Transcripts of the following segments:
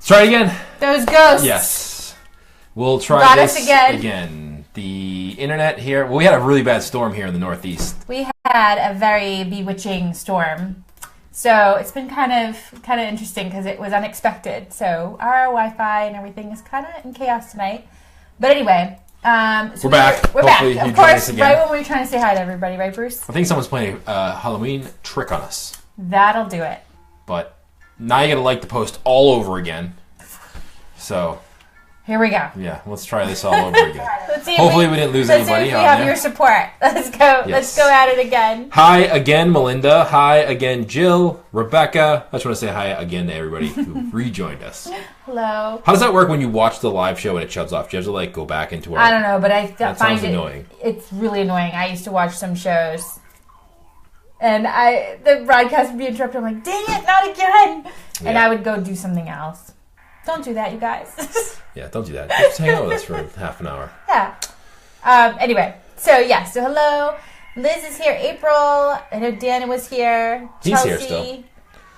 Try it again. Those ghosts. Yes. We'll try this again. The internet here. Well, we had a really bad storm here in the Northeast. We had a very bewitching storm. So it's been kind of interesting because it was unexpected. So our Wi-Fi and everything is kind of in chaos tonight. But anyway, so we're back. We're Hopefully back. you Of join us course, again. right when we were trying to say hi to everybody, right, Bruce? I think someone's playing a Halloween trick on us. That'll do it. But now you got to like the post all over again. So here we go. Yeah, let's try this all over again. Hopefully we didn't lose anybody. anybody. Let's see if we have your support. Let's go. Yes. Let's go at it again. Hi again, Melinda. Hi again, Jill, Rebecca. I just want to say hi again to everybody who rejoined us. Hello. How does that work when you watch the live show and it shuts off? Do you have to go back into our... I don't know, but I find it annoying. It's really annoying. I used to watch some shows, and the broadcast would be interrupted. I'm like, dang it, not again! Yeah. And I would go do something else. Don't do that, you guys. Yeah, don't do that. Just hang out with us for half an hour. Yeah. Anyway, so hello. Liz is here. April. I know Dana was here. He's Chelsea. here still.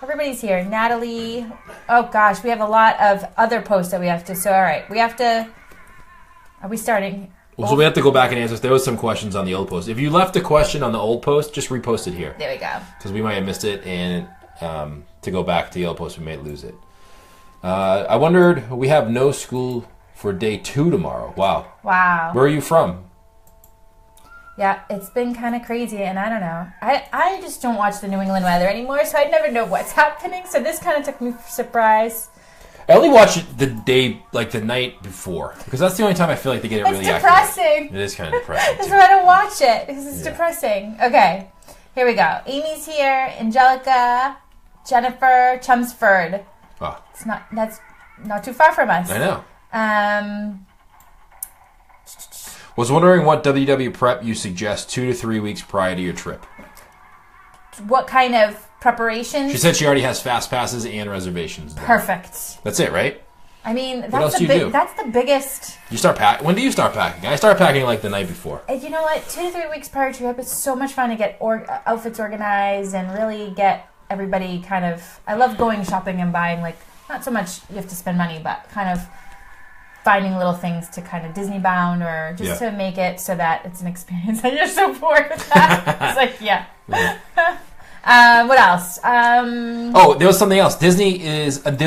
Everybody's here. Natalie. Oh, gosh. We have a lot of other posts that we have to... So, all right. We have to... Are we starting? Well, so we have to go back and answer. There was some questions on the old post. If you left a question on the old post, just repost it here. There we go. Because we might have missed it, and to go back to the old post, we may lose it. I wondered, we have no school for day 2 tomorrow. Wow. Where are you from? Yeah, it's been kind of crazy, and I don't know. I just don't watch the New England weather anymore, so I never know what's happening. So this kind of took me for surprise. I only watch it the day, like the night before, because that's the only time I feel like they get it really accurate. It's depressing. It is kind of depressing. That's why I don't watch it, because it's depressing. Okay, here we go. Amy's here. Angelica, Jennifer, Chelmsford. Oh. That's not too far from us. I know. Was wondering what WW prep you suggest 2 to 3 weeks prior to your trip. What kind of preparations? She said she already has fast passes and reservations. Perfect. That's it, right? I mean, what else do you do? That's the biggest. You start pack. When do you start packing? I start packing like the night before. You know what? 2 to 3 weeks prior to your trip, it's so much fun to get outfits organized and really get everybody kind of... I love going shopping and buying, like, not so much you have to spend money, but kind of finding little things to kind of Disney bound or just to make it so that it's an experience. And you're so bored with that. It's like, yeah. What else? There was something else. There's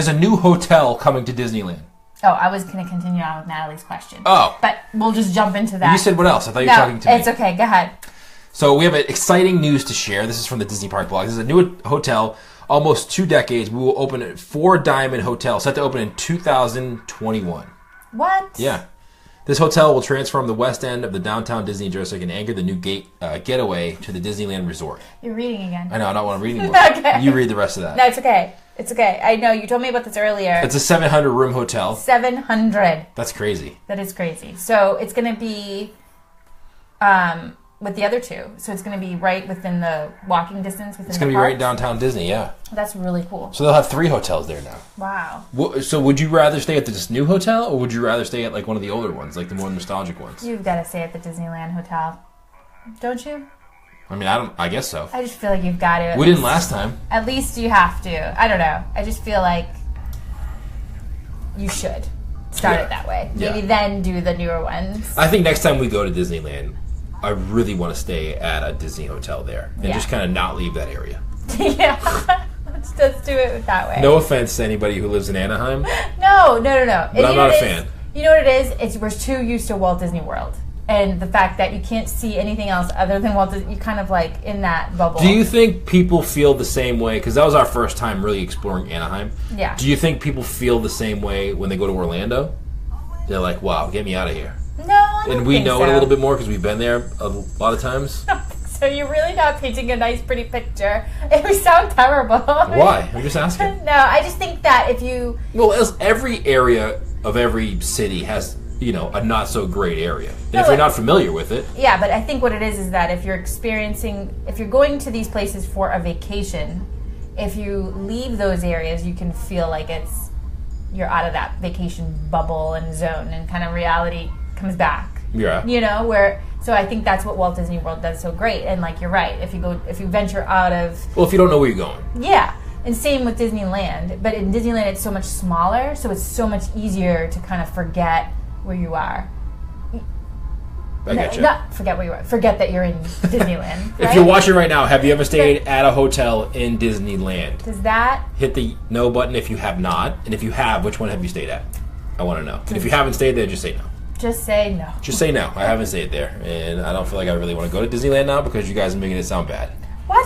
a new hotel coming to Disneyland. Oh, I was going to continue on with Natalie's question. Oh. But we'll just jump into that. You said what else? I thought you were talking to me. It's okay. Go ahead. So we have exciting news to share. This is from the Disney Park blog. This is a new hotel, almost 2 decades. We will open at 4 Diamond Hotel, set to open in 2021. What? Yeah. This hotel will transform the west end of the downtown Disney district and anchor the new getaway to the Disneyland Resort. You're reading again. I know, I don't want to read anymore. Okay. You read the rest of that. No, it's okay. It's okay. I know, you told me about this earlier. It's a 700-room hotel. 700. That's crazy. That is crazy. So it's going to be with the other 2. So it's going to be right within the walking distance within the park. It's going to be right downtown Disney, yeah. That's really cool. So they'll have 3 hotels there now. Wow. So would you rather stay at this new hotel, or would you rather stay at like one of the older ones, like the more nostalgic ones? You've got to stay at the Disneyland Hotel. Don't you? I mean, I guess so. I just feel like you've got to. We didn't last time. At least you have to. I don't know. I just feel like you should start it that way. Maybe then do the newer ones. I think next time we go to Disneyland, I really want to stay at a Disney hotel there and just kind of not leave that area. Yeah. Let's do it that way. No offense to anybody who lives in Anaheim. No. But I'm not a fan. You know what it is? We're too used to Walt Disney World. And the fact that you can't see anything else other than Walt Disney, you're kind of like in that bubble. Do you think people feel the same way? Because that was our first time really exploring Anaheim. Yeah. Do you think people feel the same way when they go to Orlando? They're like, wow, get me out of here. No, I don't And we think know so. it a little bit more because we've been there a lot of times. So you're really not painting a nice, pretty picture. It would sound terrible. Why? I'm just asking. No, I just think that if you... Well, every area of every city has, a not so great area. And if you're not familiar with it... Yeah, but I think what it is that if you're going to these places for a vacation, if you leave those areas, you can feel like you're out of that vacation bubble and zone, and kind of reality comes back. Yeah. So I think that's what Walt Disney World does so great. And like you're right, if you venture out of... Well, if you don't know where you're going. Yeah. And same with Disneyland. But in Disneyland, it's so much smaller, so it's so much easier to kind of forget where you are. I get you. Not forget where you are. Forget that you're in Disneyland. Right? If you're watching right now, have you ever stayed at a hotel in Disneyland? Does that... Hit the no button if you have not. And if you have, which one have you stayed at? I want to know. And if you haven't stayed there, just say no. Just say no. Just say no. I haven't stayed there. And I don't feel like I really want to go to Disneyland now because you guys are making it sound bad. What?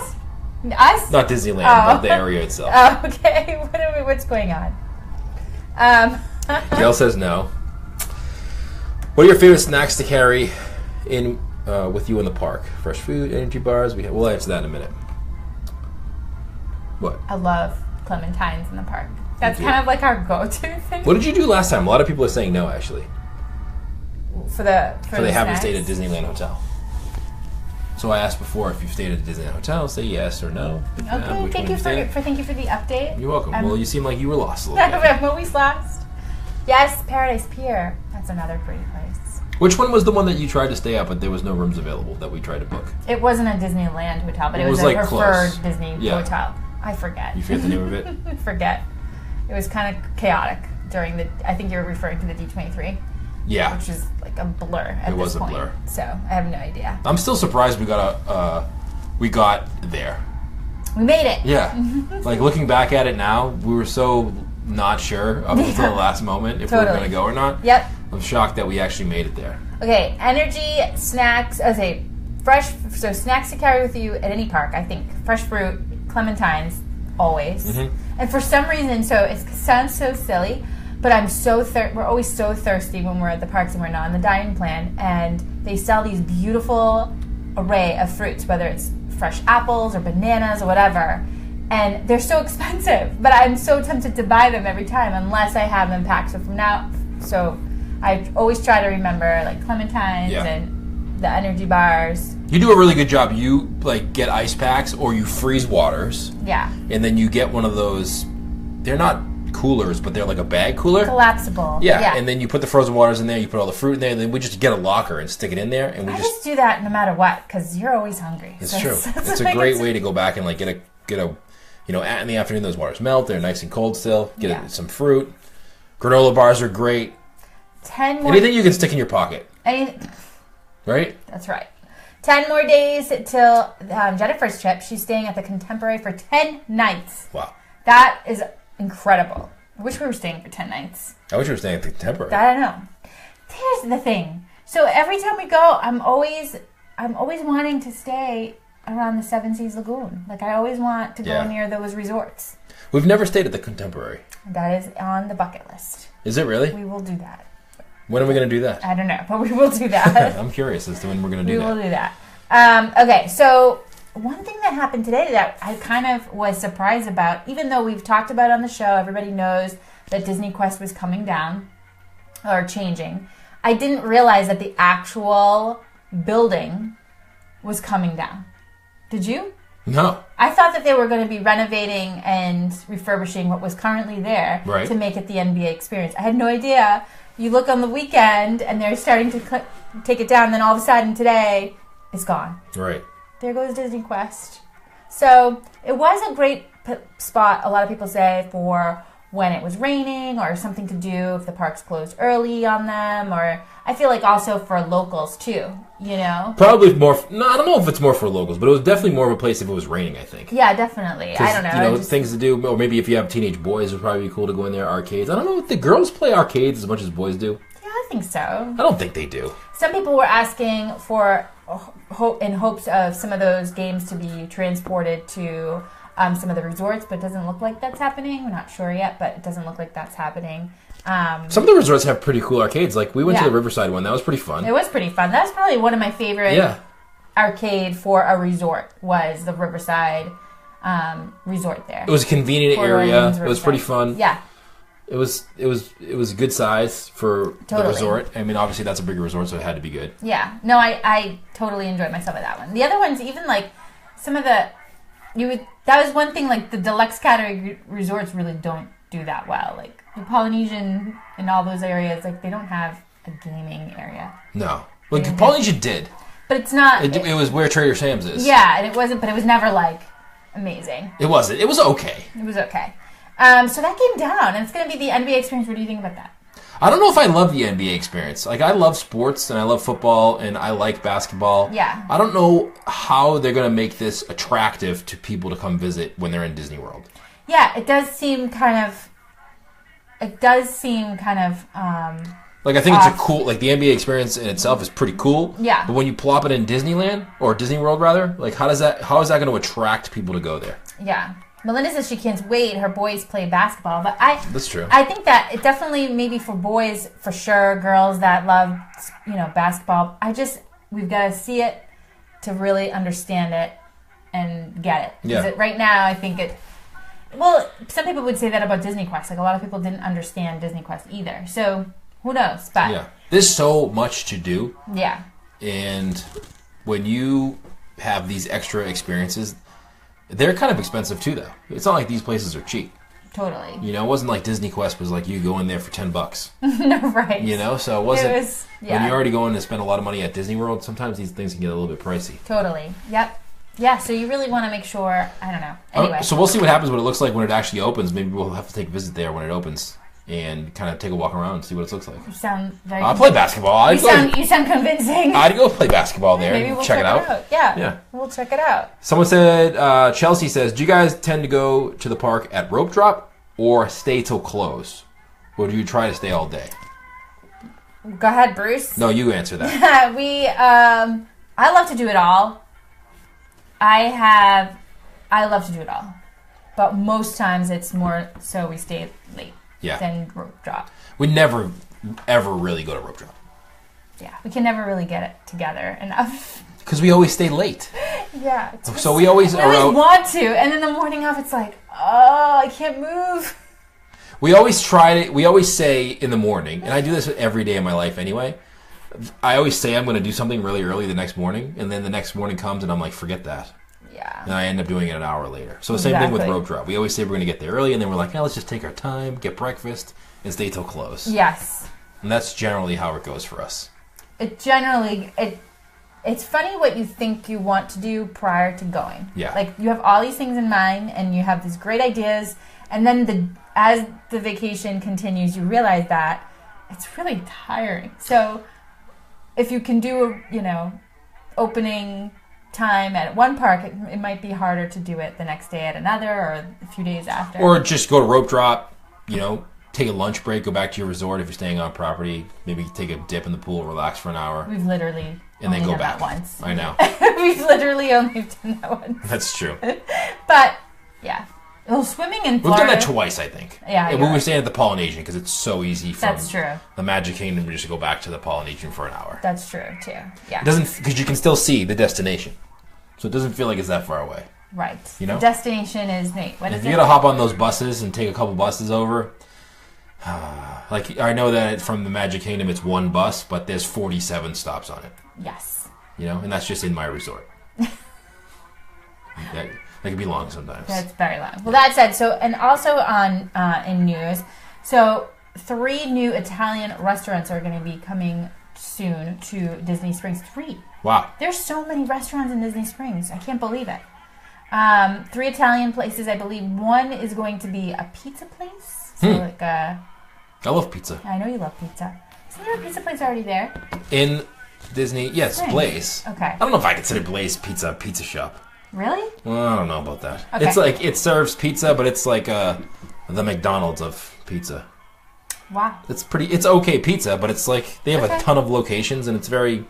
Us? Not Disneyland, but the area itself. Oh, okay. What's going on? Gail says no. What are your favorite snacks to carry in with you in the park? Fresh food, energy bars. We'll answer that in a minute. What? I love clementines in the park. That's kind of like our go-to thing. What did you do last time? A lot of people are saying no, actually. For they haven't stayed at Disneyland Hotel. So I asked before if you've stayed at a Disneyland Hotel, say yes or no. Okay, thank you for the update. You're welcome. Well, you seem like you were lost a little bit. I'm always lost. Yes, Paradise Pier. That's another pretty place. Which one was the one that you tried to stay at, but there was no rooms available that we tried to book? It wasn't a Disneyland hotel, but it was a like preferred close. Disney hotel. I forget. You forget the name of it? Forget. It was kind of chaotic during I think you're referring to the D23. Yeah. Which is like a blur at this point. It was a blur. So I have no idea. I'm still surprised we got there. We made it. Yeah. Like looking back at it now, we were so not sure up until the last moment if we were going to go or not. Yep. I'm shocked that we actually made it there. Okay, energy, snacks, fresh, so snacks to carry with you at any park, I think. Fresh fruit, clementines, always. Mm-hmm. And for some reason, so it sounds so silly, but we're always so thirsty when we're at the parks and we're not on the dining plan, and they sell these beautiful array of fruits, whether it's fresh apples or bananas or whatever, and they're so expensive, but I'm so tempted to buy them every time unless I have them packed. So I always try to remember like clementines and the energy bars. You do a really good job. You like get ice packs or you freeze waters. Yeah. And then you get one of those, they're not coolers, but they're like a bag cooler. Collapsible. Yeah. And then you put the frozen waters in there, you put all the fruit in there, and then we just get a locker and stick it in there. And I just do that no matter what, because you're always hungry. It's true. It's a great way to go back and like get a in the afternoon those waters melt, they're nice and cold still. Get some fruit. Granola bars are great. Anything you can stick in your pocket. Right? That's right. 10 more days till Jennifer's trip. She's staying at the Contemporary for 10 nights. Wow. That is incredible. I wish we were staying for 10 nights. I wish we were staying at the Contemporary. I don't know. Here's the thing. So every time we go, I'm always wanting to stay around the Seven Seas Lagoon. Like I always want to go near those resorts. We've never stayed at the Contemporary. That is on the bucket list. Is it really? We will do that. When are we going to do that? I don't know, but we will do that. I'm curious as to when we're going to do that. We will do that. Okay, so one thing that happened today that I kind of was surprised about, even though we've talked about it on the show, everybody knows that Disney Quest was coming down or changing. I didn't realize that the actual building was coming down. Did you? No. I thought that they were going to be renovating and refurbishing what was currently there to make it the NBA experience. I had no idea. You look on the weekend and they're starting to take it down, and then all of a sudden today it's gone. Right. There goes Disney Quest. So it was a great spot, a lot of people say, for when it was raining or something to do if the parks closed early on them, or I feel like also for locals too, you know? Probably more, I don't know if it's more for locals, but it was definitely more of a place if it was raining, I think. Yeah, definitely. I don't know. Things to do, or maybe if you have teenage boys, it would probably be cool to go in there, arcades. I don't know if the girls play arcades as much as boys do. Yeah, I think so. I don't think they do. Some people were asking for, in hopes of some of those games to be transported to some of the resorts, but it doesn't look like that's happening. We're not sure yet, but it doesn't look like that's happening. Some of the resorts have pretty cool arcades. Like, we went to the Riverside one. That was pretty fun. It was pretty fun. That was probably one of my favorite arcade for a resort, was the Riverside resort there. It was a convenient area. It was pretty fun. Yeah. It was a good size for the resort. I mean, obviously that's a bigger resort, so it had to be good. Yeah. No, I totally enjoyed myself at that one. The other ones, even like some of the... that was one thing, like the deluxe category resorts really don't do that well. Like the Polynesian and all those areas, like they don't have a gaming area. No. Well, Polynesian did. But it's not... It was where Trader Sam's is. Yeah, and it wasn't, but it was never like amazing. It wasn't. It was okay. It was okay. So that came down, and it's going to be the NBA experience. What do you think about that? I don't know if I love the NBA experience. Like, I love sports, and I love football, and I like basketball. Yeah. I don't know how they're going to make this attractive to people to come visit when they're in Disney World. Yeah, it does seem kind of... like, I think it's a cool... Like, the NBA experience in itself is pretty cool. Yeah. But when you plop it in Disneyland, or Disney World, rather, like, how is that going to attract people to go there? Yeah. Melinda says she can't wait. Her boys play basketball, but that's true. I think that it definitely maybe for boys for sure, girls that love basketball. We've got to see it to really understand it and get it. Yeah. Right now, I think it. Well, some people would say that about Disney Quest. Like a lot of people didn't understand Disney Quest either. So who knows? But yeah, there's so much to do. Yeah. And when you have these extra experiences. They're kind of expensive too, though. It's not like these places are cheap. Totally. It wasn't like Disney Quest was like you go in there for $10. No, right. So it wasn't. Yeah. When you already go in to spend a lot of money at Disney World, sometimes these things can get a little bit pricey. Totally. Yep. Yeah, so you really want to make sure, I don't know. Anyway. So we'll see what happens, what it looks like when it actually opens. Maybe we'll have to take a visit there when it opens and kind of take a walk around and see what it looks like. You sound very... I'll play basketball. You sound convincing. I'd go play basketball there Maybe and we'll check it out. Yeah, we'll check it out. Someone said, Chelsea says, do you guys tend to go to the park at rope drop or stay till close? Or do you try to stay all day? Go ahead, Bruce. No, you answer that. I love to do it all. I love to do it all. But most times it's more so we stay late than rope drop. We never, ever really go to rope drop. Yeah, we can never really get it together enough. Because we always stay late. Yeah. So we always want to. And then the morning off, it's like, oh, I can't move. We always say in the morning, and I do this every day of my life anyway, I always say I'm going to do something really early the next morning, and then the next morning comes and I'm like, forget that. Yeah. And I end up doing it an hour later. So the same thing with rope drop. We always say we're going to get there early, and then we're like, let's just take our time, get breakfast, and stay till close. Yes. And that's generally how it goes for us. It's funny what you think you want to do prior to going. Yeah. Like, you have all these things in mind, and you have these great ideas, and then as the vacation continues, you realize that it's really tiring. So if you can do, opening time at one park, it might be harder to do it the next day at another or a few days after. Or just go to rope drop, take a lunch break, go back to your resort if you're staying on property, maybe take a dip in the pool, relax for an hour. We've literally and then go done back that once. I know. We've literally only done that once. That's true. But, yeah. Well, swimming in Florida... We've done that twice, I think. Yeah, we were staying at the Polynesian because it's so easy from That's true. the Magic Kingdom to just go back to the Polynesian for an hour. That's true, too. Yeah. It doesn't, because you can still see the destination. So it doesn't feel like it's that far away. Right. The destination is... If you got to hop on those buses and take a couple buses over... like, I know that from the Magic Kingdom it's one bus, but there's 47 stops on it. Yes. And that's just in my resort. That can be long sometimes. That's very long. Well, that said, and also in news, 3 new Italian restaurants are going to be coming soon to Disney Springs. 3. Wow. There's so many restaurants in Disney Springs. I can't believe it. 3 Italian places, I believe. One is going to be a pizza place. So I love pizza. I know you love pizza. Isn't there a pizza place already there? In Disney? Yes, Blaze. Okay. I don't know if I consider Blaze Pizza a pizza shop. Really? Well, I don't know about that. Okay. It's like, it serves pizza, but it's like the McDonald's of pizza. Wow. It's okay pizza, but it's like, they have a ton of locations, and it's very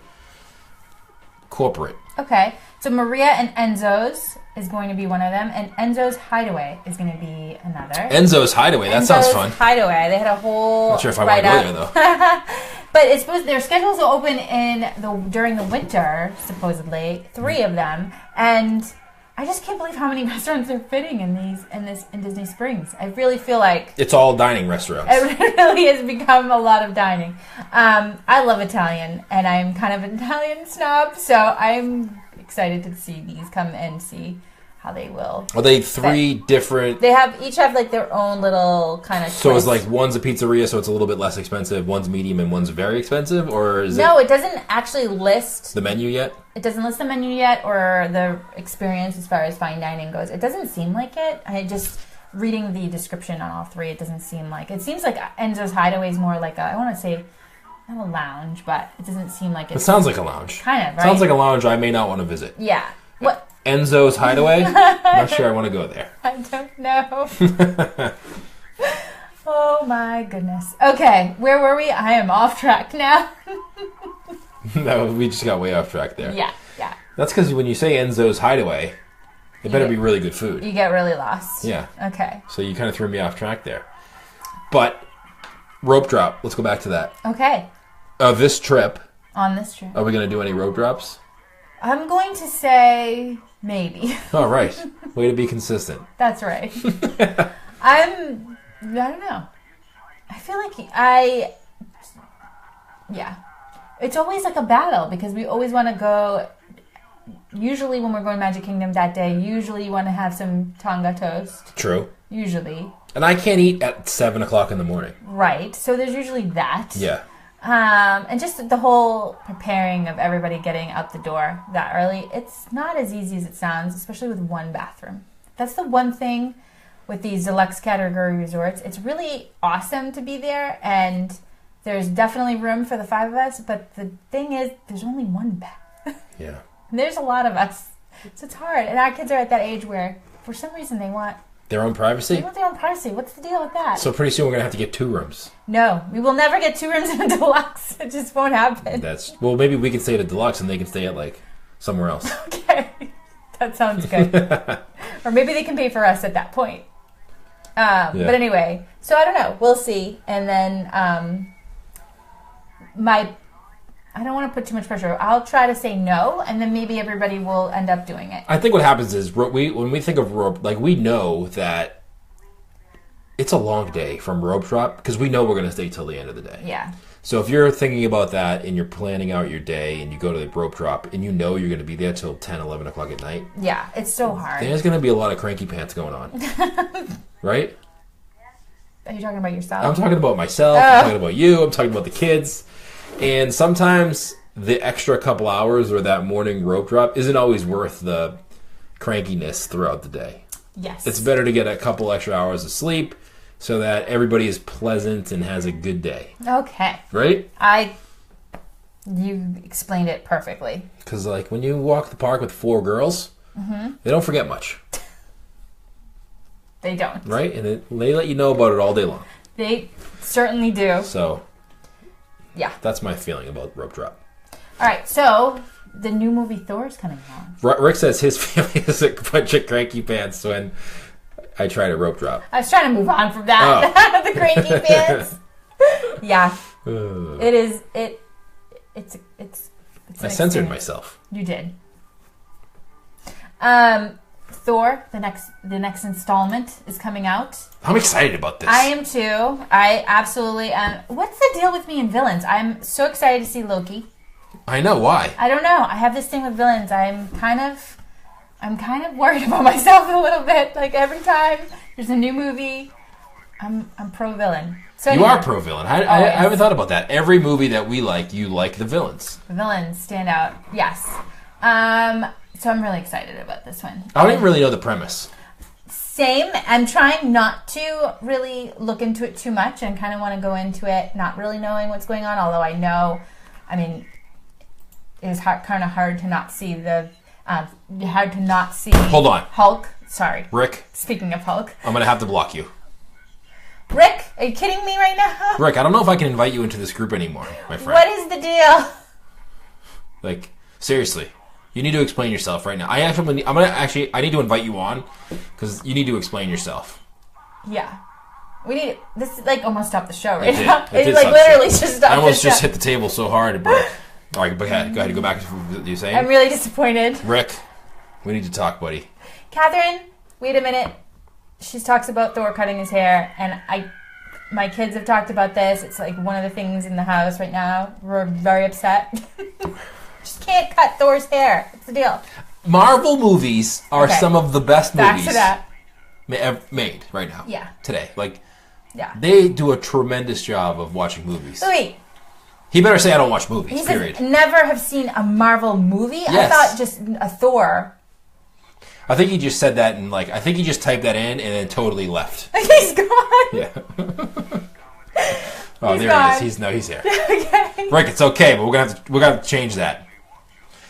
corporate. Okay. So Maria and Enzo's is going to be one of them, and Enzo's Hideaway is going to be another. Enzo's Hideaway, that sounds fun. Hideaway, they had a whole... Not sure if I want to go there, though. But it's supposed their schedules will open during the winter, supposedly, 3 of them, and I just can't believe how many restaurants they're fitting in Disney Springs. I really feel like it's all dining restaurants. It really has become a lot of dining. I love Italian, and I'm kind of an Italian snob, so I'm excited to see these come and see how they will. Are they three different? They each have like their own little kind of. So it's like one's a pizzeria, so it's a little bit less expensive. One's medium, and one's very expensive, or is No, it doesn't actually list the menu yet. It doesn't list the menu yet, or the experience as far as fine dining goes. It doesn't seem like it. I just reading the description on all three. It doesn't seem like it. Seems like Enzo's Hideaway is more like I want to say. Not a lounge, but it doesn't seem like it sounds like a lounge. Kind of, right? Sounds like a lounge I may not want to visit. Yeah. What? Enzo's Hideaway? Not sure I want to go there. I don't know. Oh my goodness. Okay, where were we? I am off track now. No, we just got way off track there. Yeah. That's because when you say Enzo's Hideaway, it better be really good food. You get really lost. Yeah. Okay. So you kind of threw me off track there. But, rope drop. Let's go back to that. Okay. This trip. On this trip. Are we going to do any rope drops? I'm going to say maybe. All right. Way to be consistent. That's right. I don't know. I feel like yeah. It's always like a battle because we always want to go, usually when we're going to Magic Kingdom that day, usually you want to have some Tonga toast. True. Usually. And I can't eat at 7 o'clock in the morning. Right. So there's usually that. Yeah. And just the whole preparing of everybody getting out the door that early, it's not as easy as it sounds, especially with one bathroom. That's the one thing with these deluxe category resorts. It's really awesome to be there, and there's definitely room for the 5 of us, but the thing is, there's only one bath. Yeah. And there's a lot of us, so it's hard. And our kids are at that age where, for some reason, they want their own privacy? They want their own privacy. What's the deal with that? So pretty soon we're going to have to get 2 rooms. No, we will never get 2 rooms in a deluxe. It just won't happen. Well, maybe we can stay at a deluxe and they can stay at, like, somewhere else. Okay. That sounds good. Or maybe they can pay for us at that point. Yeah. But anyway, so I don't know. We'll see. And then I don't want to put too much pressure. I'll try to say no, and then maybe everybody will end up doing it. I think what happens is when we think of rope, like we know that it's a long day from rope drop because we know we're going to stay till the end of the day. Yeah. So if you're thinking about that and you're planning out your day and you go to the rope drop and you know you're going to be there till 10, 11 o'clock at night. Yeah, it's so hard. There's going to be a lot of cranky pants going on. Right? Are you talking about yourself? I'm talking about myself. I'm talking about you. I'm talking about the kids. And sometimes the extra couple hours or that morning rope drop isn't always worth the crankiness throughout the day. Yes. It's better to get a couple extra hours of sleep so that everybody is pleasant and has a good day. Okay. Right? You explained it perfectly. Because, like, when you walk the park with 4 girls, they don't forget much. They don't. Right? And they let you know about it all day long. They certainly do. So, yeah. That's my feeling about rope drop. All right, so the new movie Thor is coming out. Rick says his feeling is a bunch of cranky pants when I try to rope drop. I was trying to move on from that. The cranky pants. Yeah. It is. It's I censored myself. You did. Thor, the next installment is coming out. I'm excited about this. I am too. I absolutely am. What's the deal with me and villains? I'm so excited to see Loki. I know why. I don't know. I have this thing with villains. I'm kind of worried about myself a little bit. Like every time there's a new movie, I'm pro villain. So you are pro villain. I haven't thought about that. Every movie that we like, you like the villains. The villains stand out. Yes. So I'm really excited about this one. I don't even really know the premise. Same. I'm trying not to really look into it too much and kind of want to go into it not really knowing what's going on, although I know, I mean, it was kind of hard to not see Hold on. Hulk. Sorry. Rick. Speaking of Hulk. I'm going to have to block you. Rick, are you kidding me right now? Rick, I don't know if I can invite you into this group anymore, my friend. What is the deal? Like, seriously. You need to explain yourself right now. I need to invite you on because you need to explain yourself. Yeah. This like almost stopped the show right now. It like literally just stopped the show. I almost just hit the table so hard it broke. All right, go ahead. Go back to what you were saying. I'm really disappointed. Rick, we need to talk, buddy. Catherine, wait a minute. She talks about Thor cutting his hair, and my kids have talked about this. It's like one of the things in the house right now. We're very upset. Just can't cut Thor's hair. What's the deal? Marvel movies are some of the best movies made right now. Yeah. Today. Like, they do a tremendous job of watching movies. So wait. He better say I don't watch movies, he period. Says, never have seen a Marvel movie? Yes. I thought just a Thor. I think he just said that and I think he just typed that in and then totally left. He's gone. Yeah. Oh, he's there gone. he is. He's here. Okay. Rick, it's okay, but we're gonna have to change that.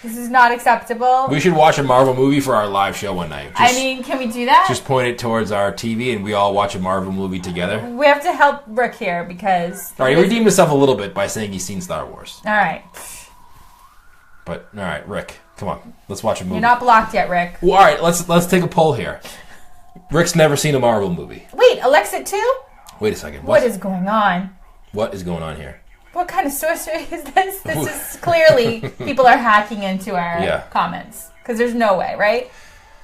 This is not acceptable. We should watch a Marvel movie for our live show one night. Can we do that? Just point it towards our TV and we all watch a Marvel movie together. We have to help Rick here because... All right, he redeemed himself a little bit by saying he's seen Star Wars. All right. But, all right, Rick, come on. Let's watch a movie. You're not blocked yet, Rick. Well, all right, let's take a poll here. Rick's never seen a Marvel movie. Wait, Alexa too? Wait a second. What is going on? What is going on here? What kind of sorcery is this? This is clearly people are hacking into our comments. Because there's no way, right?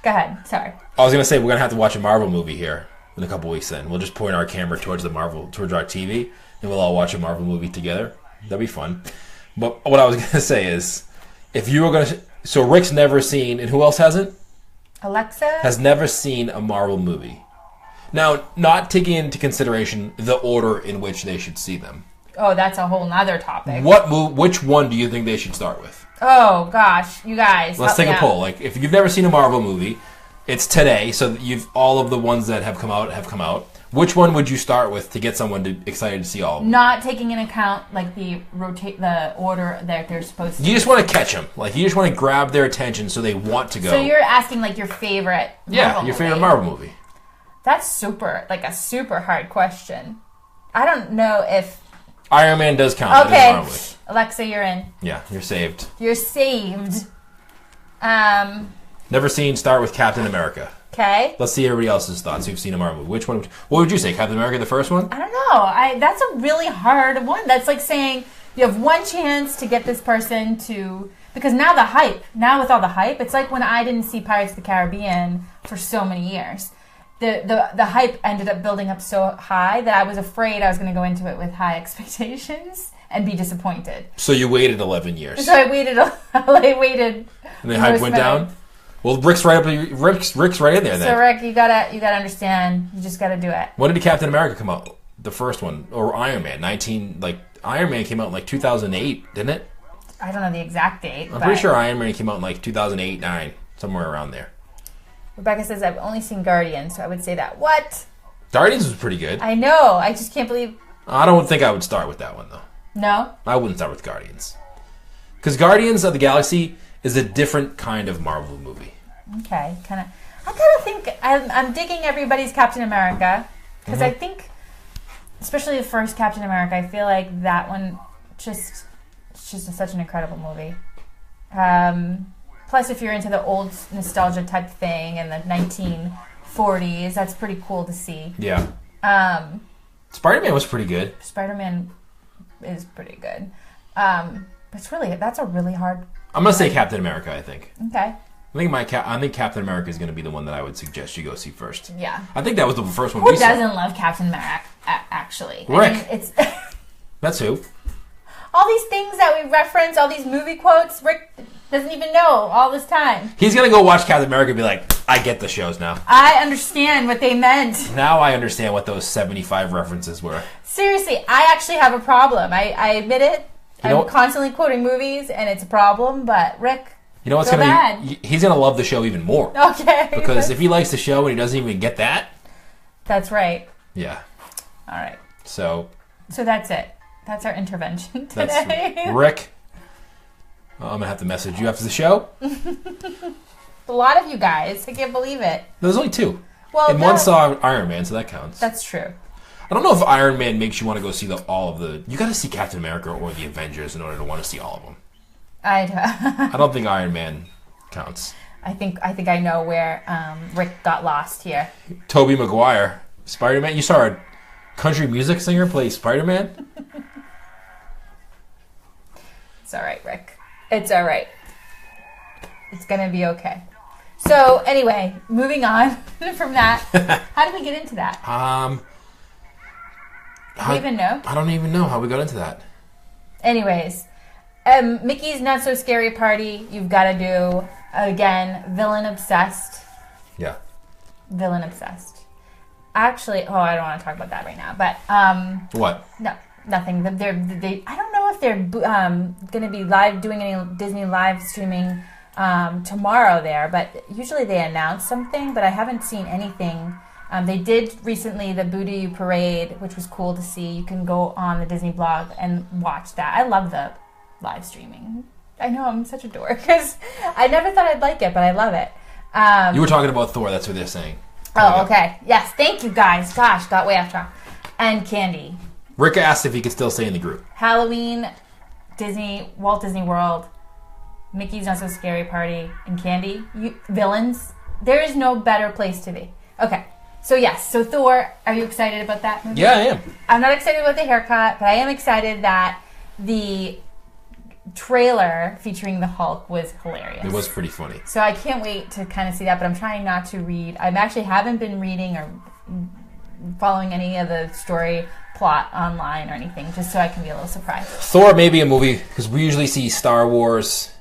Go ahead. Sorry. I was going to say, we're going to have to watch a Marvel movie here in a couple weeks then. We'll just point our camera towards towards our TV, and we'll all watch a Marvel movie together. That'd be fun. But what I was going to say is, if you were going to... So Rick's never seen, and who else hasn't? Alexa? Has never seen a Marvel movie. Now, not taking into consideration the order in which they should see them. Oh, that's a whole nother topic. Which one do you think they should start with? Oh, gosh. You guys. Let's take a poll. Like, if you've never seen a Marvel movie, it's today, so all of the ones that have come out. Which one would you start with to get someone excited to see all of them? Not taking into account, like, the order that they're supposed to. You just want to catch them. Like, you just want to grab their attention so they want to go. So you're asking, like, your favorite favorite Marvel movie. That's a super hard question. I don't know if... Iron Man does count. Okay. Alexa, you're in. Yeah, you're saved. You're saved. Never seen. Start with Captain America. Okay. Let's see everybody else's thoughts who've seen a Marvel movie. Which one? What would you say? Captain America, the first one? I don't know. That's a really hard one. That's like saying you have one chance to get this person to... Because now with all the hype, it's like when I didn't see Pirates of the Caribbean for so many years. The hype ended up building up so high that I was afraid I was going to go into it with high expectations and be disappointed. So you waited 11 years. So I waited. And the hype went down? Well, Rick's right in there then. So Rick, you gotta understand. You just gotta do it. When did Captain America come out? The first one, or Iron Man? Iron Man came out in 2008, didn't it? I don't know the exact date. I'm pretty sure Iron Man came out in 2008, 9, somewhere around there. Rebecca says I've only seen Guardians, so I would say that. What? Guardians was pretty good. I know. I just can't believe. I don't think I would start with that one though. No. I wouldn't start with Guardians, because Guardians of the Galaxy is a different kind of Marvel movie. Okay, I kind of think I'm digging everybody's Captain America because I think, especially the first Captain America, I feel like that one it's just such an incredible movie. Plus, if you're into the old nostalgia type thing in the 1940s, that's pretty cool to see. Yeah. Spider-Man was pretty good. Spider-Man is pretty good. But that's a really hard... I'm going to say Captain America, I think. Okay. I think Captain America is going to be the one that I would suggest you go see first. Yeah. I think that was the first one Who we saw. doesn't love Captain America, actually? Rick. I mean, it's... That's who. All these things that we reference, all these movie quotes, Rick doesn't even know all this time. He's going to go watch Captain America and be like, I get the shows now. I understand what they meant. Now I understand what those 75 references were. Seriously, I actually have a problem. I admit it. I'm constantly quoting movies, and it's a problem, but Rick, you know what's going to be? He's going to love the show even more. Okay. Because if he likes the show and he doesn't even get that. That's right. Yeah. All right. So that's it. That's our intervention today. Rick, I'm going to have to message you after the show. A lot of you guys. I can't believe it. There's only two. Well, and one saw Iron Man, so that counts. That's true. I don't know if Iron Man makes you want to go see all of the... You got to see Captain America or the Avengers in order to want to see all of them. I don't think Iron Man counts. I think I know where Rick got lost here. Tobey Maguire. Spider-Man. You saw a country music singer play Spider-Man? It's all right, Rick. It's all right. It's going to be okay. So, anyway, moving on from that. How did we get into that? Do you even know? I don't even know how we got into that. Anyways, Mickey's Not So Scary Party. You've got to do. again, villain obsessed. Yeah. Villain obsessed. Actually, I don't want to talk about that right now. But what? No, nothing. I don't know if they're going to be doing any Disney live streaming tomorrow there. But usually they announce something. But I haven't seen anything. They did recently the Booty Parade, which was cool to see. You can go on the Disney blog and watch that. I love the live streaming. I know, I'm such a dork because I never thought I'd like it, but I love it. You were talking about Thor. That's what they're saying. Oh, okay. Yes, thank you guys. Gosh, got way off track. And candy. Rick asked if he could still stay in the group. Halloween, Disney, Walt Disney World, Mickey's Not So Scary Party, and candy. Villains. There is no better place to be. Okay. So yes, so Thor, are you excited about that movie? Yeah, I am. I'm not excited about the haircut, but I am excited that the trailer featuring the Hulk was hilarious. It was pretty funny. So I can't wait to kind of see that, but I'm trying not to read. I actually haven't been reading or following any of the story plot online or anything, just so I can be a little surprised. Thor may be a movie, because we usually see Star Wars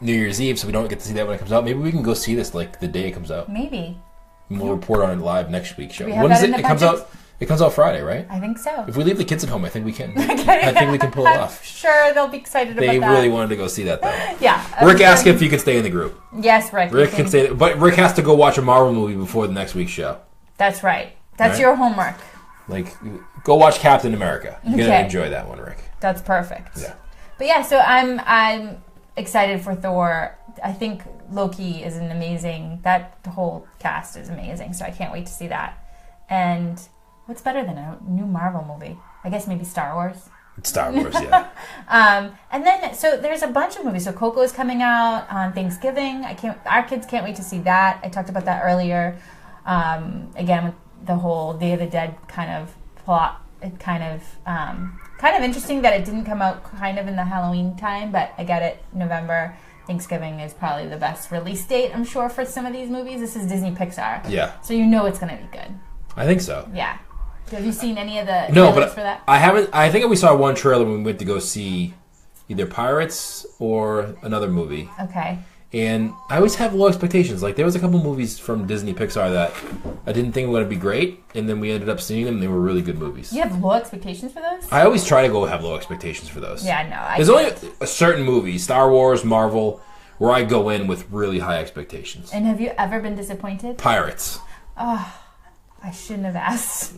New Year's Eve, so we don't get to see that when it comes out. Maybe we can go see this like the day it comes out. Maybe. And we'll report on it live next week's show. When is it? It comes out. It comes out Friday, right? I think so. If we leave the kids at home, I think we can. I think we can pull it off. I'm sure they'll be excited about that. They really wanted to go see that, though. Yeah. Rick asked if you could stay in the group. Yes, Rick. Rick can stay, but Rick has to go watch a Marvel movie before the next week's show. That's right. That's your homework. Like, go watch Captain America. You're gonna enjoy that one, Rick. That's perfect. Yeah. But yeah, so I'm excited for Thor. I think Loki is an amazing. That whole cast is amazing. So I can't wait to see that. And what's better than a new Marvel movie? I guess maybe Star Wars. It's Star Wars, yeah. And then so there's a bunch of movies. So Coco is coming out on Thanksgiving. Our kids can't wait to see that. I talked about that earlier. Again, with the whole Day of the Dead kind of plot. It kind of interesting that it didn't come out kind of in the Halloween time, but I get it. November. Thanksgiving is probably the best release date, I'm sure, for some of these movies. This is Disney Pixar. Yeah. So you know it's going to be good. I think so. Yeah. Have you seen any of the trailers for that? I haven't. I think we saw one trailer when we went to go see either Pirates or another movie. Okay. And I always have low expectations. Like, there was a couple movies from Disney Pixar that I didn't think were going to be great, and then we ended up seeing them, and they were really good movies. You have low expectations for those? I always try to go have low expectations for those. Yeah, no. There's only a certain movie, Star Wars, Marvel, where I go in with really high expectations. And have you ever been disappointed? Pirates. Oh, I shouldn't have asked.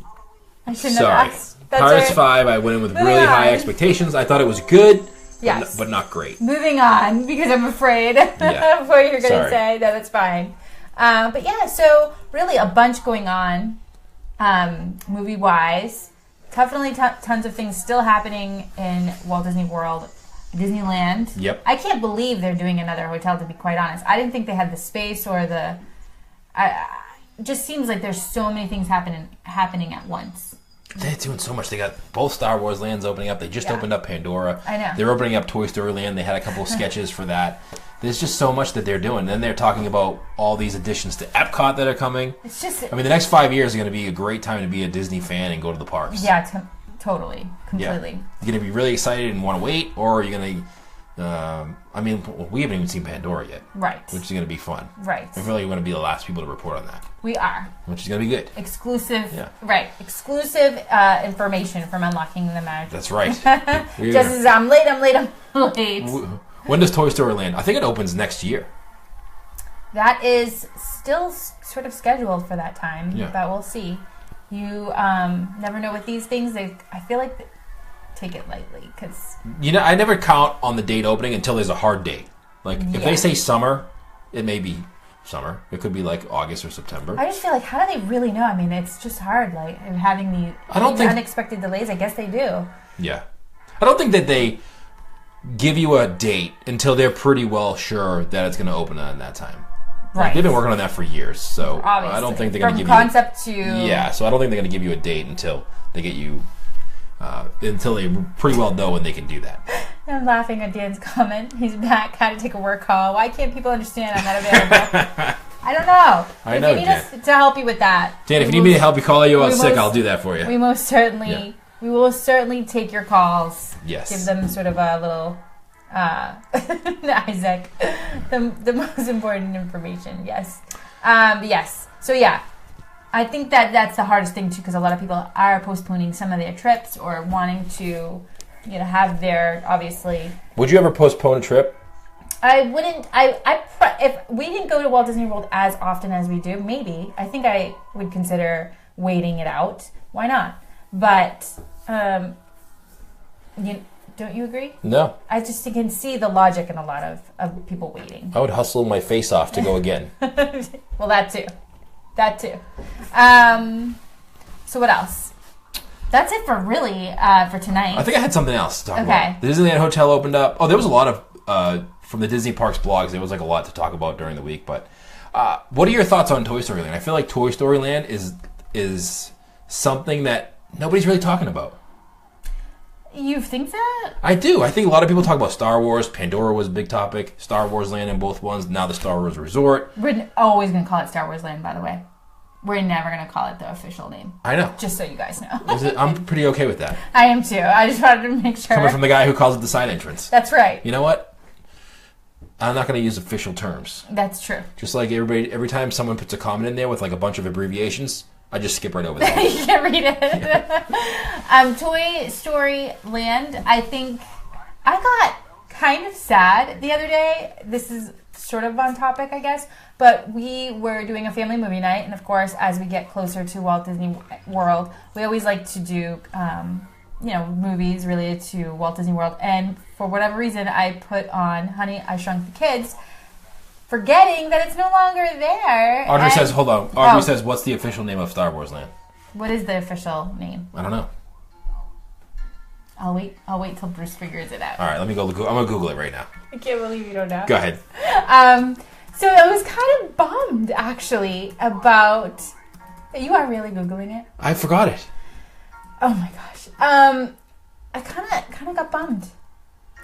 That's Pirates right. 5, I went in with really high expectations. I thought it was good. Yes. But not great. Moving on, because I'm afraid of what you're going to say. No, that's fine. But yeah, so really a bunch going on movie-wise. Definitely tons of things still happening in Walt Disney World, Disneyland. Yep. I can't believe they're doing another hotel, to be quite honest. I didn't think they had the space or the... it just seems like there's so many things happening at once. They're doing so much. They got both Star Wars lands opening up. They just opened up Pandora. I know. They're opening up Toy Story Land. They had a couple of sketches for that. There's just so much that they're doing. And then they're talking about all these additions to Epcot that are coming. It's just... I mean, the next 5 years are going to be a great time to be a Disney fan and go to the parks. Yeah, totally. Completely. Yeah. You're going to be really excited and want to wait, or are you going to... I mean, we haven't even seen Pandora yet. Right. Which is going to be fun. Right. I feel like we're going to be the last people to report on that. We are. Which is going to be good. Exclusive. Yeah. Right. Exclusive information from Unlocking the Magic. That's right. Just as I'm late. When does Toy Story Land? I think it opens next year. That is still sort of scheduled for that time, but we'll see. You never know with these things. I feel like take it lightly, because I never count on the date opening until there's a hard date. Like, if they say summer, it may be summer. It could be like August or September. I just feel like, how do they really know? I mean, it's just hard, like, having the unexpected delays. I guess they do. Yeah. I don't think that they give you a date until they're pretty well sure that it's going to open in that time. Right. Like, they've been working on that for years, so obviously. I don't think they're going to give you... From concept to... Yeah, so I don't think they're going to give you a date until they get you... until they pretty well know when they can do that. I'm laughing at Dan's comment. He's back. Had to take a work call. Why can't people understand I'm not available? I don't know. I know, if you need us to help you with that, Dan, if you need me to help you call you out sick, I'll do that for you. We most certainly, we will certainly take your calls. Yes. Give them sort of a little Isaac, the most important information. Yes. Yes. So yeah, I think that's the hardest thing too, because a lot of people are postponing some of their trips or wanting to, have their, obviously. Would you ever postpone a trip? I wouldn't. If we didn't go to Walt Disney World as often as we do, maybe I think I would consider waiting it out. Why not? But don't you agree? No. I just can see the logic in a lot of people waiting. I would hustle my face off to go again. Well, that too. So what else? That's it for tonight. I think I had something else to talk about. The Disneyland Hotel opened up. Oh, there was a lot of from the Disney Parks blogs. There was like a lot to talk about during the week. But what are your thoughts on Toy Story Land? I feel like Toy Story Land is something that nobody's really talking about. You think that? I do. I think a lot of people talk about Star Wars. Pandora was a big topic. Star Wars Land in both ones. Now the Star Wars Resort. We're always going to call it Star Wars Land, by the way. We're never going to call it the official name. I know. Just so you guys know. I'm pretty okay with that. I am too. I just wanted to make sure. Coming from the guy who calls it the side entrance. That's right. You know what? I'm not going to use official terms. That's true. Just like every time someone puts a comment in there with like a bunch of abbreviations, I just skip right over that. You can't read it. Toy Story Land, I think I got kind of sad the other day. This is sort of on topic, I guess. But we were doing a family movie night. And, of course, as we get closer to Walt Disney World, we always like to do, movies related to Walt Disney World. And for whatever reason, I put on Honey, I Shrunk the Kids, forgetting that it's no longer there. Audrey says, hold on. Audrey says, what's the official name of Star Wars Land? What is the official name? I don't know. I'll wait till Bruce figures it out. All right, let me go. I'm going to Google it right now. I can't believe you don't know. Go ahead. So I was kind of bummed, actually, about... You are really Googling it? I forgot it. Oh, my gosh. I kind of got bummed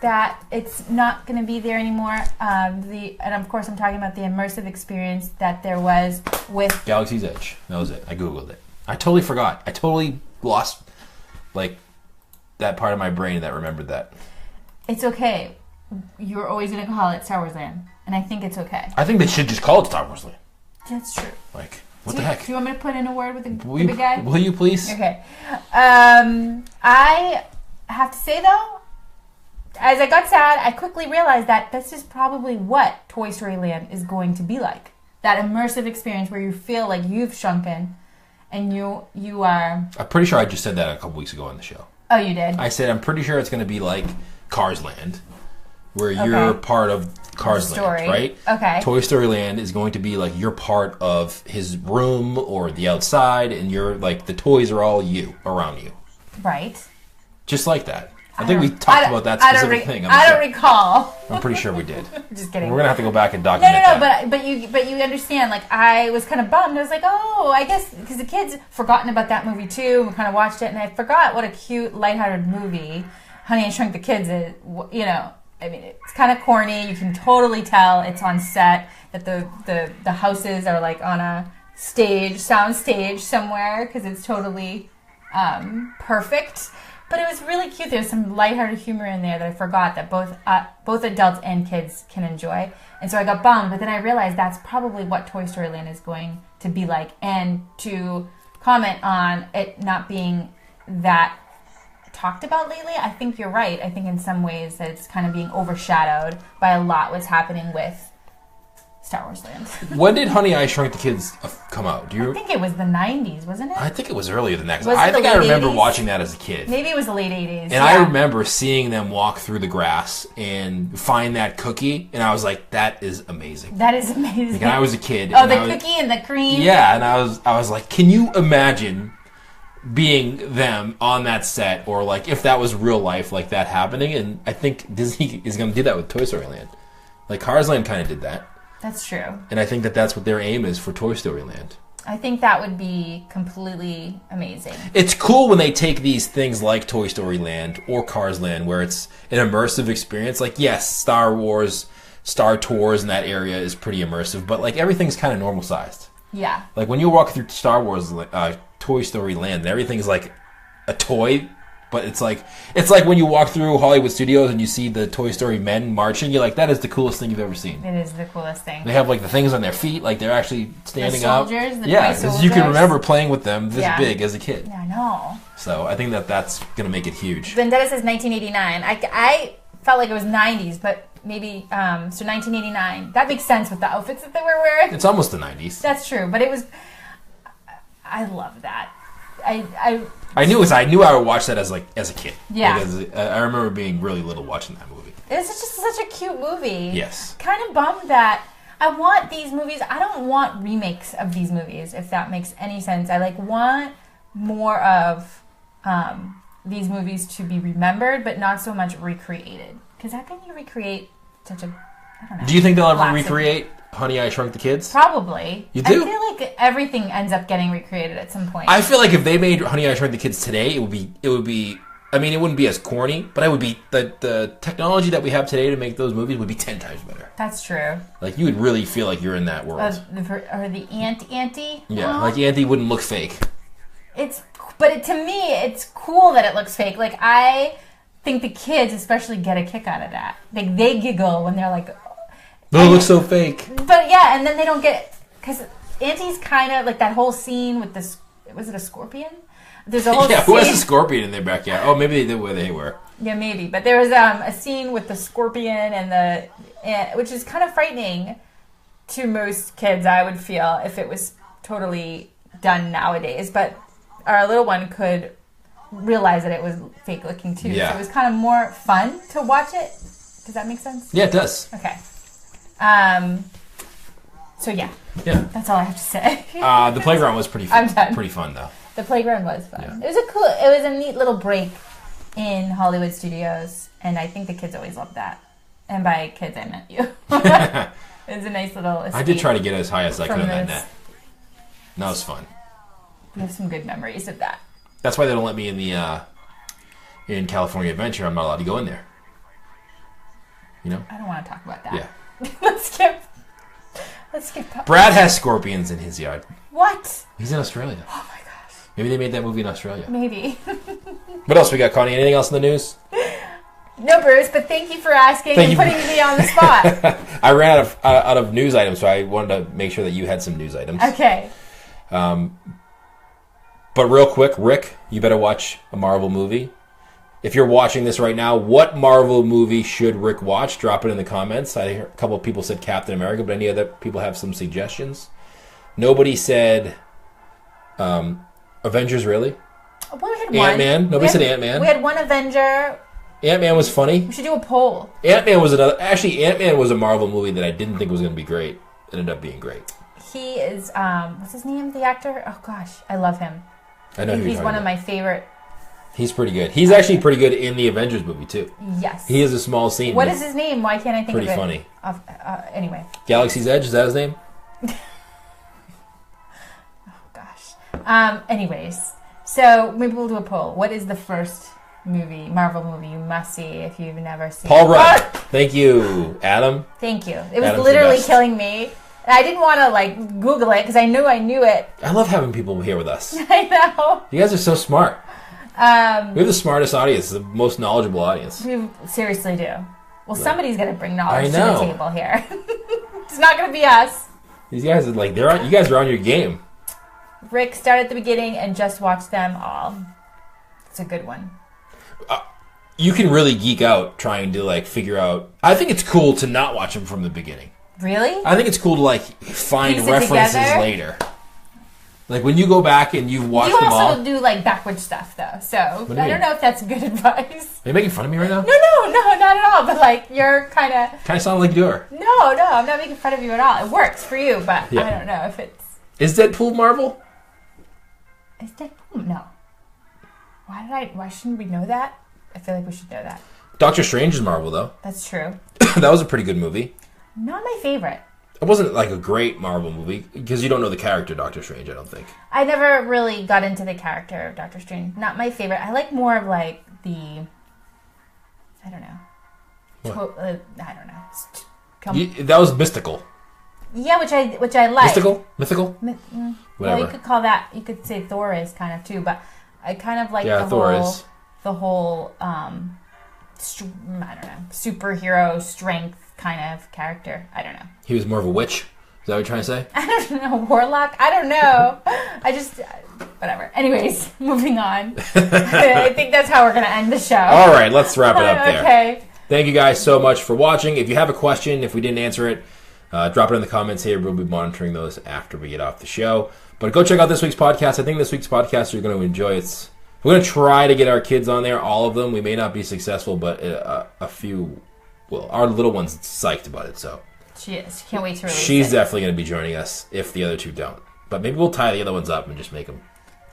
that it's not going to be there anymore. And of course, I'm talking about the immersive experience that there was with Galaxy's Edge. That was it. I Googled it. I totally forgot. I totally lost, that part of my brain that remembered that. It's okay. You're always going to call it Star Wars Land. And I think it's okay. I think they should just call it Star Wars Land. That's true. What the heck? Do you want me to put in a word with the big guy? Will you please? Okay. I have to say, though, as I got sad, I quickly realized that this is probably what Toy Story Land is going to be like. That immersive experience where you feel like you've shrunken and you are... I'm pretty sure I just said that a couple weeks ago on the show. Oh, you did? I said I'm pretty sure it's going to be like Cars Land, where you're part of Cars Land, right? Okay. Toy Story Land is going to be like you're part of his room or the outside, and you're like the toys are all you, around you. Right. Just like that. I think we talked about that specific thing. I don't recall. I'm pretty sure we did. Just kidding. We're gonna have to go back and document that. No. But you understand. Like I was kind of bummed. I was like, oh, I guess because the kids forgotten about that movie too. We kind of watched it, and I forgot what a cute, lighthearted movie Honey, I Shrunk the Kids is. You know, I mean, it's kind of corny. You can totally tell it's on set. That the houses are like on a sound stage somewhere because it's totally perfect. But it was really cute. There's some lighthearted humor in there that I forgot that both adults and kids can enjoy. And so I got bummed, but then I realized that's probably what Toy Story Land is going to be like. And to comment on it not being that talked about lately, I think you're right. I think in some ways that it's kind of being overshadowed by a lot what's happening with Star Wars Land. When did Honey, I Shrunk the Kids come out? I think it was the 90s, wasn't it? I think it was earlier than that. I think I remember 80s? watching that as a kid. Maybe it was the late 80s. And I remember seeing them walk through the grass and find that cookie, and I was like, that is amazing. That is amazing. Like, and I was a kid. Oh, the cookie and the cream? Yeah, and I was like, can you imagine being them on that set, or like if that was real life, like that happening? And I think Disney is going to do that with Toy Story Land. Like Cars Land kind of did that. That's true. And I think that that's what their aim is for Toy Story Land. I think that would be completely amazing. It's cool when they take these things like Toy Story Land or Cars Land where it's an immersive experience. Like, yes, Star Wars, Star Tours in that area is pretty immersive, but like everything's kind of normal sized. Yeah. Like when you walk through Star Wars, Toy Story Land, and everything's like a toy But it's like when you walk through Hollywood studios and you see the Toy Story men marching, you're like, that is the coolest thing you've ever seen. It is the coolest thing. They have like the things on their feet, like they're actually standing up. The soldiers, because you can remember playing with them this big as a kid. Yeah, I know. So I think that's going to make it huge. Vendetta says 1989. I felt like it was 90s, but maybe, so 1989. That makes sense with the outfits that they were wearing. It's almost the 90s. That's true, but it was, I love that. I knew I would watch that as a kid. Yeah. Because I remember being really little watching that movie. It was just such a cute movie. Yes. Kind of bummed that I want these movies. I don't want remakes of these movies, if that makes any sense. I want more of these movies to be remembered, but not so much recreated. Because how can you recreate such a, I don't know. Do you think they'll ever recreate Honey, I Shrunk the Kids? Probably. You do? I feel like everything ends up getting recreated at some point. I feel like if they made Honey, I Shrunk the Kids today, it would be. I mean, it wouldn't be as corny, but it would be the technology that we have today to make those movies would be 10 times better. That's true. Like you would really feel like you're in that world. Or the Auntie. Yeah, like Auntie wouldn't look fake. To me, it's cool that it looks fake. Like I think the kids especially get a kick out of that. Like they giggle when they're like, "Oh, it looks so fake." But yeah, and then they don't get, because Auntie's kind of like that whole scene with this. Was it a scorpion? There's a whole scene. Who has a scorpion in their backyard? Oh, maybe they did where they were. Yeah, maybe. But there was a scene with the scorpion which is kind of frightening to most kids. I would feel if it was totally done nowadays, but our little one could realize that it was fake looking too. Yeah. So it was kind of more fun to watch it. Does that make sense? Yeah, it does. Okay. So yeah. Yeah. That's all I have to say. The playground was pretty fun. I'm done. Pretty fun though. The playground was fun. Yeah. It was a neat little break in Hollywood studios, and I think the kids always loved that. And by kids, I meant you. It was a nice little escape. I did try to get as high as I could on that net. That was fun. We have some good memories of that. That's why they don't let me in California Adventure. I'm not allowed to go in there. You know? I don't want to talk about that. Yeah. Let's skip that. Brad has scorpions in his yard. What? He's in Australia. Oh my gosh. Maybe they made that movie in Australia. Maybe. What else we got, Connie? Anything else in the news? No, Bruce, but thank you for asking and putting me on the spot. I ran out of news items, so I wanted to make sure that you had some news items. Okay. But real quick, Rick, you better watch a Marvel movie. If you're watching this right now, what Marvel movie should Rick watch? Drop it in the comments. I heard a couple of people said Captain America, but any other people have some suggestions? Nobody said Avengers, really? Well, we had one. Ant-Man? Nobody said Ant-Man. We had one Avenger. Ant-Man was funny. We should do a poll. Ant-Man was another... Actually, Ant-Man was a Marvel movie that I didn't think was going to be great. It ended up being great. He is... what's his name? The actor? Oh, gosh. I love him. I know he's one of my favorite... He's pretty good. He's actually pretty good in the Avengers movie, too. Yes. He has a small scene. What is his name? Why can't I think of it? Pretty funny. Anyway. Galaxy's Edge? Is that his name? Oh, gosh. Anyways. So, maybe we'll do a poll. What is the first Marvel movie you must see if you've never seen it? Paul Rudd. Thank you, Adam. Thank you. It was Adam's literally killing me. And I didn't want to, Google it because I knew it. I love having people here with us. I know. You guys are so smart. We have the smartest audience, the most knowledgeable audience. We seriously do. Well, somebody's going to bring knowledge to the table here. It's not going to be us. These guys are you guys are on your game. Rick, start at the beginning and just watch them all. It's a good one. You can really geek out trying to figure out. I think it's cool to not watch them from the beginning. Really? I think it's cool to find references later. Like when you go back and you've watched them all. You also do backwards stuff though, so I don't know if that's good advice. Are you making fun of me right now? No, not at all. But you're kind of sound like you are. No, I'm not making fun of you at all. It works for you, but I don't know if it's. Is Deadpool Marvel? Is Deadpool? No. Why shouldn't we know that? I feel like we should know that. Doctor Strange is Marvel though. That's true. That was a pretty good movie. Not my favorite. It wasn't a great Marvel movie because you don't know the character Doctor Strange, I don't think. I never really got into the character of Doctor Strange. Not my favorite. I like more of the... I don't know. What? I don't know. That was mystical. Yeah, which I like. Mythical? Whatever. Whatever. Well, you could call that... You could say Thor is kind of too, but I kind of like the Thor whole... is. the whole, I don't know, superhero strength kind of character. I don't know. He was more of a witch? Is that what you're trying to say? I don't know. Warlock? I don't know. I just... Whatever. Anyways, moving on. I think that's how we're going to end the show. All right, let's wrap it up there. Okay. Thank you guys so much for watching. If you have a question, if we didn't answer it, drop it in the comments here. We'll be monitoring those after we get off the show. But go check out this week's podcast. I think this week's podcast you're going to enjoy. We're going to try to get our kids on there, all of them. We may not be successful, but a few... Well, our little one's psyched about it, so... She is. Can't wait to release She's definitely going to be joining us if the other two don't. But maybe we'll tie the other ones up and just make them.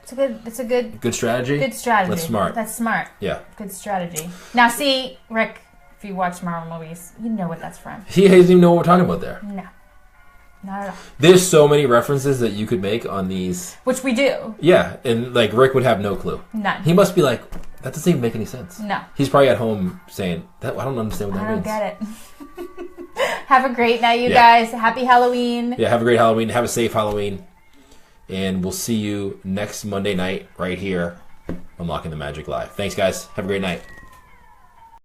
It's a good strategy. Good strategy. That's smart. That's smart. Yeah. Good strategy. Now, see, Rick, if you watch Marvel movies, you know what that's from. He doesn't even know what we're talking about there. No, not at all. There's so many references that you could make on these. Which we do. Yeah, and like Rick would have no clue. None. He must be like, that doesn't even make any sense. No. He's probably at home saying, I don't understand what that means. I don't get it. Have a great night, you guys. Happy Halloween. Yeah, have a great Halloween. Have a safe Halloween. And we'll see you next Monday night right here on Locking the Magic Live. Thanks, guys. Have a great night.